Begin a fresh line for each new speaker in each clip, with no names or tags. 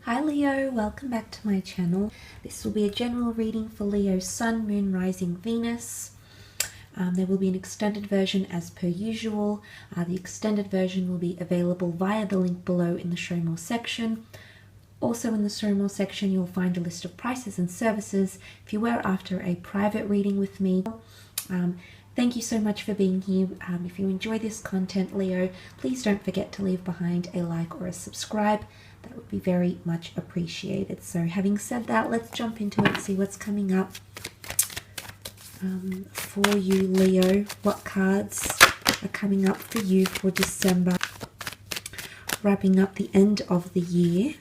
Hi Leo, welcome back to my channel. This will be a general reading for Leo's Sun, Moon, Rising, Venus. There will be an extended version as per usual. The extended version will be available via the link below in the show more section. Also in the show more section you'll find a list of prices and services if you were after a private reading with me. Thank you so much for being here. If you enjoy this content, Leo, please don't forget to leave behind a like or a subscribe. That would be very much appreciated. So having said that, let's jump into it and see what's coming up for you, Leo. What cards are coming up for you for December, wrapping up the end of the year?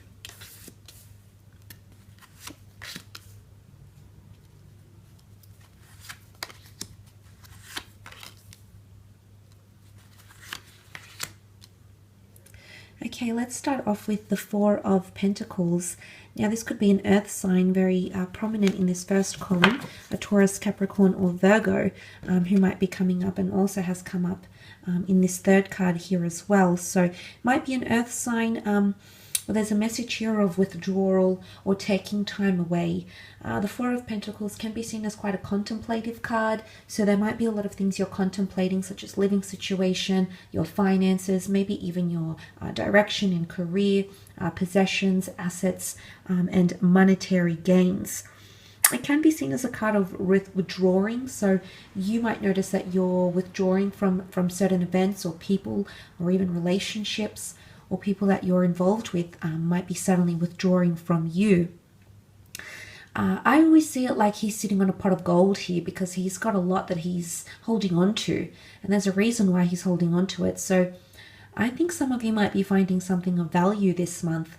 Okay, let's start off with the Four of Pentacles. Now this could be an earth sign, very prominent in this first column, a Taurus, Capricorn or Virgo, who might be coming up and also has come up in this third card here as well. So it might be an earth sign. Well, there's a message here of withdrawal or taking time away. The Four of Pentacles can be seen as quite a contemplative card, so there might be a lot of things you're contemplating, such as living situation, your finances, maybe even your direction in career, possessions, assets, and monetary gains. It can be seen as a card of withdrawing, so you might notice that you're withdrawing from certain events or people or even relationships, or people that you're involved with might be suddenly withdrawing from you. I always see it like he's sitting on a pot of gold here, because he's got a lot that he's holding on to, and there's a reason why he's holding on to it. So I think some of you might be finding something of value this month.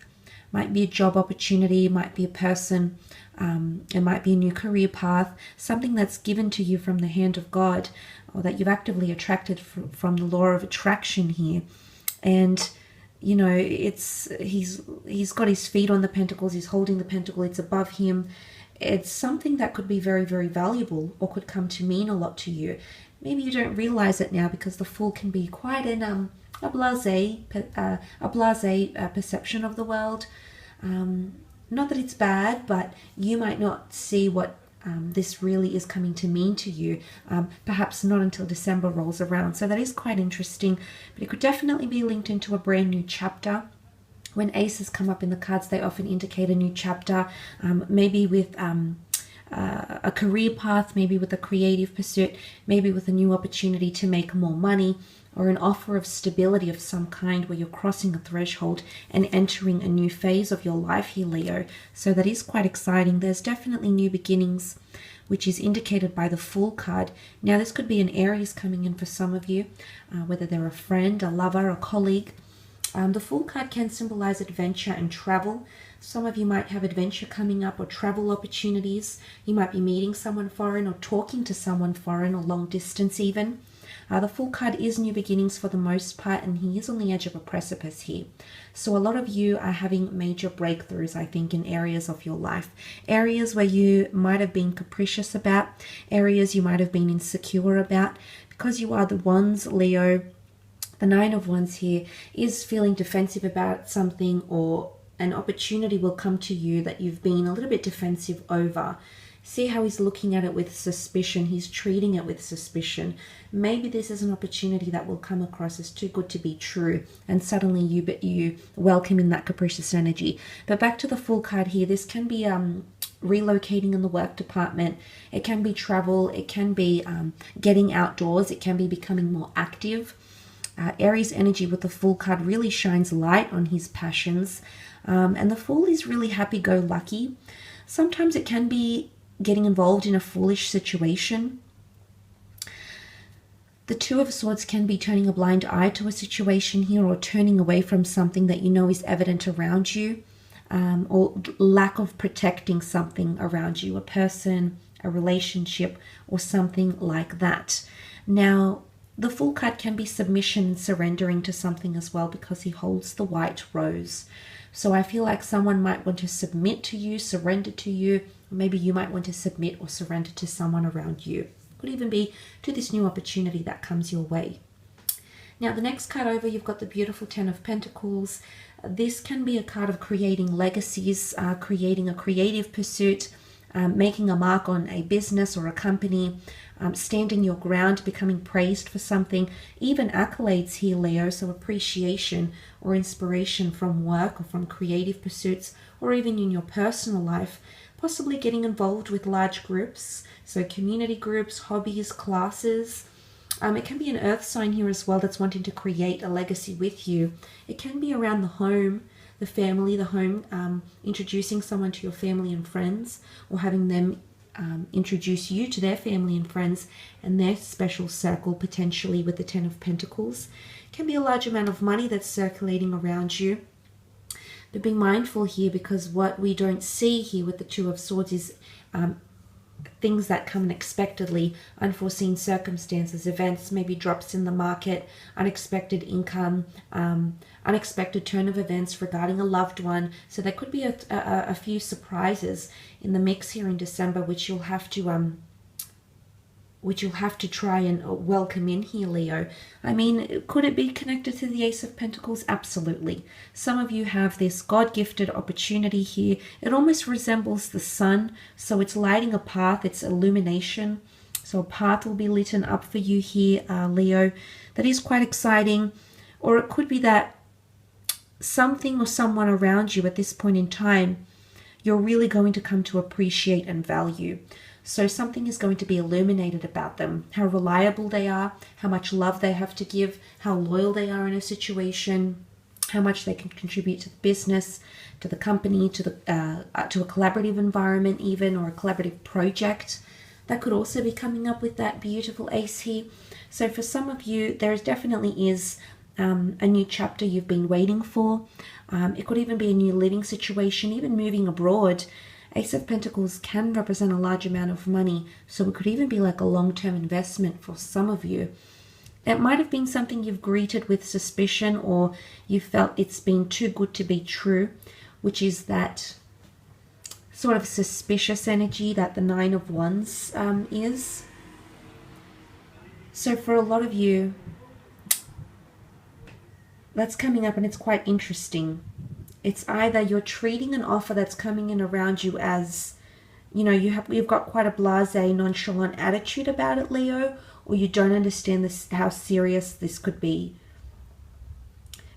Might be a job opportunity, might be a person, it might be a new career path, something that's given to you from the hand of God, or that you've actively attracted from the law of attraction here. And you know, he's got his feet on the pentacles, he's holding the pentacle, it's above him. It's something that could be very, very valuable, or could come to mean a lot to you. Maybe you don't realize it now, because the Fool can be quite a blasé perception of the world. Not that it's bad, but you might not see what this really is coming to mean to you, perhaps not until December rolls around. So that is quite interesting, but it could definitely be linked into a brand new chapter. When aces come up in the cards, they often indicate a new chapter, maybe with a career path, maybe with a creative pursuit, maybe with a new opportunity to make more money, or an offer of stability of some kind, where you're crossing a threshold and entering a new phase of your life here, Leo. So that is quite exciting. There's definitely new beginnings, which is indicated by the Fool card. Now this could be an Aries coming in for some of you, whether they're a friend, a lover, a colleague. The Fool card can symbolize adventure and travel. Some of you might have adventure coming up, or travel opportunities. You might be meeting someone foreign, or talking to someone foreign, or long distance even. The Fool card is new beginnings for the most part, and he is on the edge of a precipice here. So a lot of you are having major breakthroughs, I think, in areas of your life. Areas where you might have been capricious about, areas you might have been insecure about, because you are the Wands, Leo. The Nine of Wands here is feeling defensive about something, or an opportunity will come to you that you've been a little bit defensive over. See how he's looking at it with suspicion. He's treating it with suspicion. Maybe this is an opportunity that will come across as too good to be true, and suddenly you welcome in that capricious energy. But back to the Fool card here, this can be relocating in the work department. It can be travel. It can be getting outdoors. It can be becoming more active. Aries energy with the Fool card really shines light on his passions. And the Fool is really happy-go-lucky. Sometimes it can be getting involved in a foolish situation. The Two of Swords can be turning a blind eye to a situation here, or turning away from something that you know is evident around you, or lack of protecting something around you, a person, a relationship, or something like that. Now, the Fool card can be submission and surrendering to something as well, because he holds the white rose. So I feel like someone might want to submit to you, surrender to you. Maybe you might want to submit or surrender to someone around you. Could even be to this new opportunity that comes your way. Now the next card over, you've got the beautiful Ten of Pentacles. This can be a card of creating legacies, creating a creative pursuit, making a mark on a business or a company, standing your ground, becoming praised for something, even accolades here, Leo, so appreciation or inspiration from work or from creative pursuits, or even in your personal life, possibly getting involved with large groups, so community groups, hobbies, classes. It can be an earth sign here as well that's wanting to create a legacy with you. It can be around the home, the family, the home, introducing someone to your family and friends, or having them introduce you to their family and friends and their special circle, potentially with the Ten of Pentacles. It can be a large amount of money that's circulating around you. But be mindful here, because what we don't see here with the Two of Swords is things that come unexpectedly, unforeseen circumstances, events, maybe drops in the market, unexpected income, unexpected turn of events regarding a loved one. So there could be a few surprises in the mix here in December, which you'll have to try and welcome in here, Leo. I mean, could it be connected to the Ace of Pentacles? Absolutely. Some of you have this God-gifted opportunity here. It almost resembles the sun, so it's lighting a path, it's illumination. So a path will be lit up for you here, Leo. That is quite exciting. Or it could be that something or someone around you at this point in time, you're really going to come to appreciate and value. So something is going to be illuminated about them, how reliable they are, how much love they have to give, how loyal they are in a situation, how much they can contribute to the business, to the company, to a collaborative environment even, or a collaborative project. That could also be coming up with that beautiful ace here. So for some of you, there definitely is a new chapter you've been waiting for. It could even be a new living situation, even moving abroad. Ace of Pentacles can represent a large amount of money, so it could even be like a long-term investment for some of you. It might have been something you've greeted with suspicion, or you felt it's been too good to be true, which is that sort of suspicious energy that the Nine of Wands is. So for a lot of you, that's coming up, and it's quite interesting. It's either you're treating an offer that's coming in around you as, you know, you've got quite a blasé, nonchalant attitude about it, Leo, or you don't understand this, how serious this could be.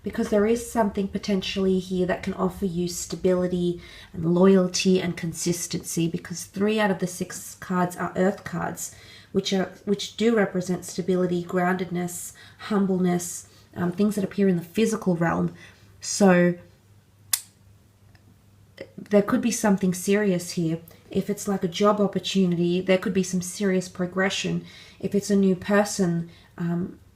Because there is something potentially here that can offer you stability and loyalty and consistency, because 3 out of the 6 cards are earth cards, which do represent stability, groundedness, humbleness, things that appear in the physical realm. So there could be something serious here. If it's like a job opportunity, there could be some serious progression. If it's a new person,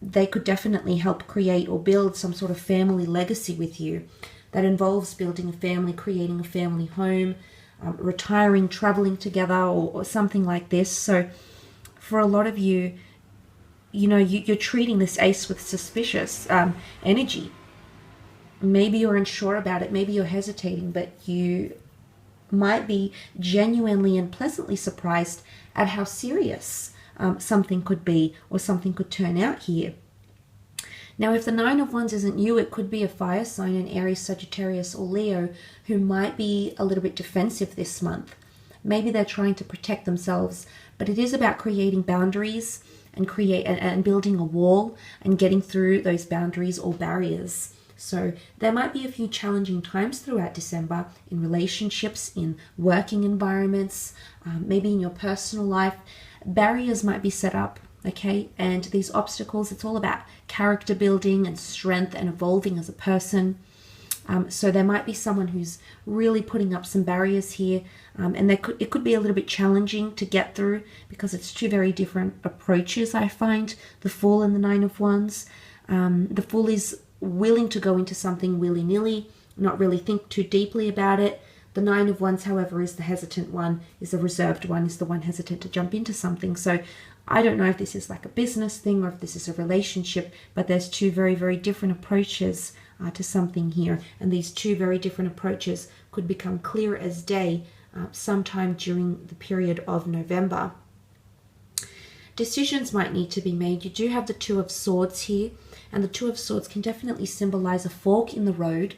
they could definitely help create or build some sort of family legacy with you. That involves building a family, creating a family home, retiring, traveling together, or something like this. So for a lot of you, you know, you're treating this ace with suspicious energy. Maybe you're unsure about it, maybe you're hesitating, but you might be genuinely and pleasantly surprised at how serious something could be, or something could turn out here. Now, if the Nine of Wands isn't you, it could be a fire sign, an Aries, Sagittarius, or Leo, who might be a little bit defensive this month. Maybe they're trying to protect themselves, but it is about creating boundaries and building a wall and getting through those boundaries or barriers. So there might be a few challenging times throughout December in relationships, in working environments, maybe in your personal life. Barriers might be set up, okay? And these obstacles, it's all about character building and strength and evolving as a person. So there might be someone who's really putting up some barriers here, and it could be a little bit challenging to get through, because it's 2 very different approaches, I find, the Fool and the Nine of Wands. The Fool is willing to go into something willy-nilly, not really think too deeply about it. The Nine of Wands, however, is the hesitant one, is the reserved one, is the one hesitant to jump into something. So I don't know if this is like a business thing or if this is a relationship, but there's 2 very, very different approaches to something here. And these 2 very different approaches could become clear as day sometime during the period of November. Decisions might need to be made. You do have the Two of Swords here, and the Two of Swords can definitely symbolize a fork in the road.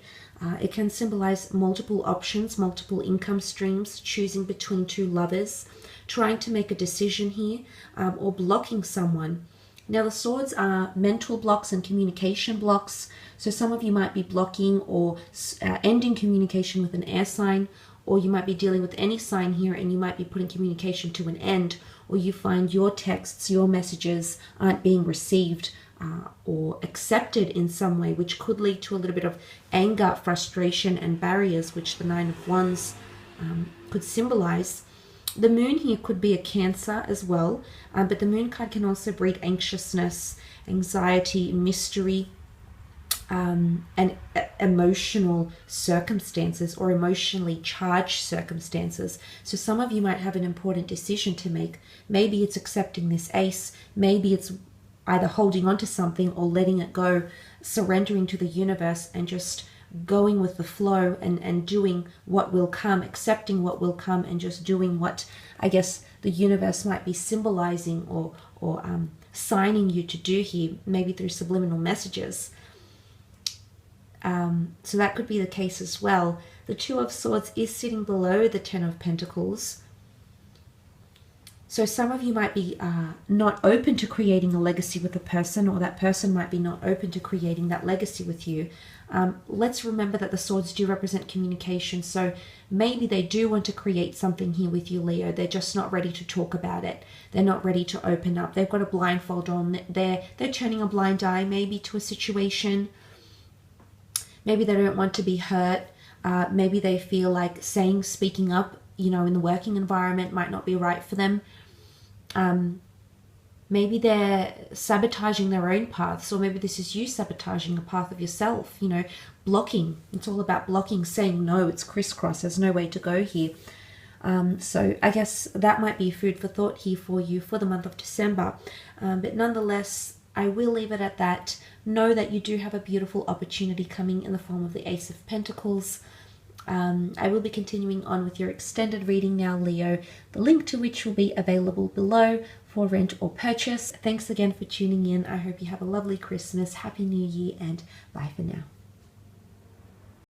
It can symbolize multiple options, multiple income streams, choosing between two lovers, trying to make a decision here, or blocking someone. Now the swords are mental blocks and communication blocks. So some of you might be blocking or ending communication with an air sign, or you might be dealing with any sign here and you might be putting communication to an end, or you find your texts, your messages aren't being received or accepted in some way, which could lead to a little bit of anger, frustration, and barriers, which the Nine of Wands could symbolize. The moon here could be a Cancer as well, but the moon card can also breed anxiousness, anxiety, mystery, and emotional circumstances or emotionally charged circumstances. So some of you might have an important decision to make. Maybe it's accepting this ace, maybe it's either holding on to something or letting it go, surrendering to the universe and just going with the flow and doing what will come, accepting what will come, and just doing what I guess the universe might be symbolizing or signing you to do here, maybe through subliminal messages. So that could be the case as well. The Two of Swords is sitting below the Ten of Pentacles. So some of you might be not open to creating a legacy with a person, or that person might be not open to creating that legacy with you. Let's remember that the swords do represent communication. So maybe they do want to create something here with you, Leo. They're just not ready to talk about it. They're not ready to open up. They've got a blindfold on. They're turning a blind eye maybe to a situation. Maybe they don't want to be hurt. Maybe they feel like speaking up, in the working environment might not be right for them. Maybe they're sabotaging their own paths, or maybe this is you sabotaging a path of yourself, blocking. It's all about blocking, saying no, it's crisscross, there's no way to go here. So I guess that might be food for thought here for you for the month of December. But nonetheless, I will leave it at that. Know that you do have a beautiful opportunity coming in the form of the Ace of Pentacles. I will be continuing on with your extended reading now, Leo, the link to which will be available below for rent or purchase. Thanks again for tuning in. I hope you have a lovely Christmas, Happy New Year, and bye for now.